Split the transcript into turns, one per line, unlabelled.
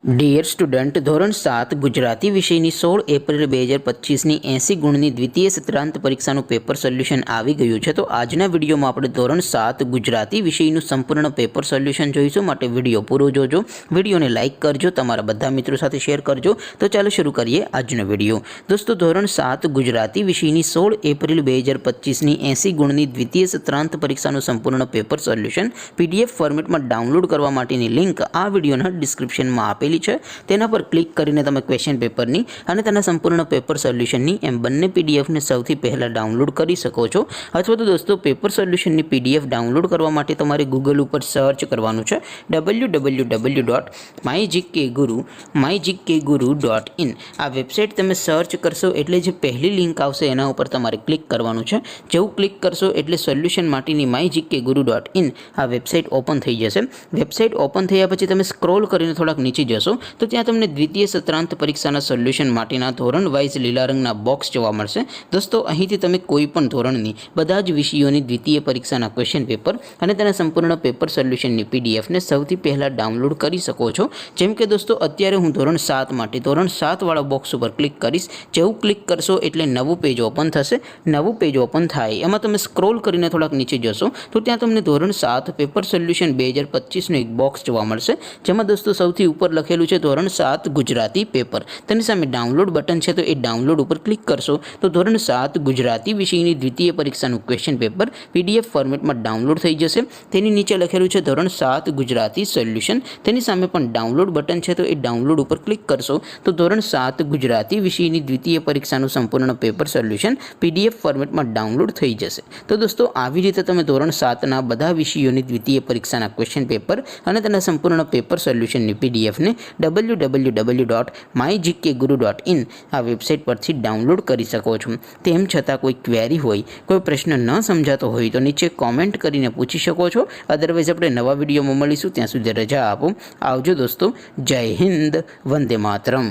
Dear student, ધોરણ 7 ગુજરાતી વિષયની 16 April 2025ની 80 ગુણની દ્વિતીય સત્રાંત પરીક્ષાનું પેપર સોલ્યુશન આવી ગયું છે। તો આજના વિડીયોમાં આપણે ધોરણ 7 ગુજરાતી વિષયનું સંપૂર્ણ પેપર સોલ્યુશન જોઈશું। માટે વિડીયો પૂરો જોજો, વિડીયોને લાઇક કરજો, તમારા બધા મિત્રો સાથે શેર કરજો। તો ચાલો શરૂ કરીએ આજનો વિડીયો। દોસ્તો, ધોરણ 7 ગુજરાતી વિષયની 16 એપ્રિલ 2025ની 80 ગુણની દ્વિતીય સત્રાંત પરીક્ષાનું સંપૂર્ણ પેપર સોલ્યુશન PDF ફોર્મેટમાં ડાઉનલોડ કરવા માટેની લિંક આ વિડીયોના ડિસ્ક્રિપ્શનમાં આપેલી છે। તેના પર ક્લિક કરીને તમે ક્વેશ્ચન પેપરની અને તેના સંપૂર્ણ પેપર સોલ્યુશનની એમ બંને પીડીએફને સૌથી પહેલાં ડાઉનલોડ કરી શકો છો। અથવા તો દોસ્તો, પેપર સોલ્યુશનની PDF ડાઉનલોડ કરવા માટે તમારે ગૂગલ ઉપર સર્ચ કરવાનું છે www.mygkguru.in। આ વેબસાઇટ તમે સર્ચ કરશો એટલે જે પહેલી લિંક આવશે એના ઉપર તમારે ક્લિક કરવાનું છે। જેવું ક્લિક કરશો એટલે સોલ્યુશન માટેની mygkguru.in આ વેબસાઇટ ઓપન થઈ જશે। વેબસાઇટ ઓપન થયા પછી તમે સ્ક્રોલ કરીને થોડાક નીચે જશો તો ત્યાં તમને દ્વિતીય સત્રાંત પરીક્ષાના સોલ્યુશન માટેના ધોરણ વાઇઝ લીલા રંગના બોક્સ જોવા મળશે। દોસ્તો, અહીંથી તમે કોઈ પણ ધોરણની બધા જ વિષયોની દ્વિતીય પરીક્ષાના ક્વેશ્ચન પેપર અને તેના સંપૂર્ણ પેપર સોલ્યુશનની પીડીએફને સૌથી પહેલાં ડાઉનલોડ કરી શકો છો। જેમ કે દોસ્તો, અત્યારે હું ધોરણ 7 માટે ધોરણ 7 વાળા બોક્સ ઉપર ક્લિક કરીશ। જેવું ક્લિક કરશો એટલે નવું પેજ ઓપન થશે। નવું પેજ ઓપન થાય એમાં તમે સ્ક્રોલ કરીને થોડાક નીચે જશો તો ત્યાં તમને ધોરણ 7 પેપર સોલ્યુશન 2025નું એક બોક્સ જોવા મળશે, જેમાં દોસ્તો સૌથી ઉપર લખેલું છે ધોરણ 7 ગુજરાતી પેપર। તેની સામે ડાઉનલોડ બટન છે, તો એ ડાઉનલોડ ઉપર ક્લિક કરશો તો ધોરણ 7 ગુજરાતી વિષયની દ્વિતીય પરીક્ષાનું ક્વેશ્ચન પેપર PDF ફોર્મેટમાં ડાઉનલોડ થઈ જશે। તેની નીચે લખેલું છે ધોરણ 7 ગુજરાતી સોલ્યુશન। તેની સામે પણ ડાઉનલોડ બટન છે, તો એ ડાઉનલોડ ઉપર ક્લિક કરશો તો ધોરણ 7 ગુજરાતી વિષયની દ્વિતીય પરીક્ષાનું સંપૂર્ણ પેપર સોલ્યુશન PDF ફોર્મેટમાં ડાઉનલોડ થઈ જશે। તો દોસ્તો, આવી રીતે તમે ધોરણ 7ના બધા વિષયોની દ્વિતીય પરીક્ષાના ક્વેશ્ચન પેપર અને તેના સંપૂર્ણ પેપર સોલ્યુશનની પીડીએફને www.mygkguru.in આ વેબસાઇટ પરથી ડાઉનલોડ કરી શકો છો। તેમ છતાં કોઈ ક્વેરી હોય, કોઈ પ્રશ્ન ન સમજાતો હોય તો નીચે કોમેન્ટ કરીને પૂછી શકો છો। અદરવાઇઝ આપણે નવા વિડીયોમાં મળીશું, ત્યાં સુધી રજા આપો। આવજો દોસ્તો, જય હિન્દ, વંદે માતરમ।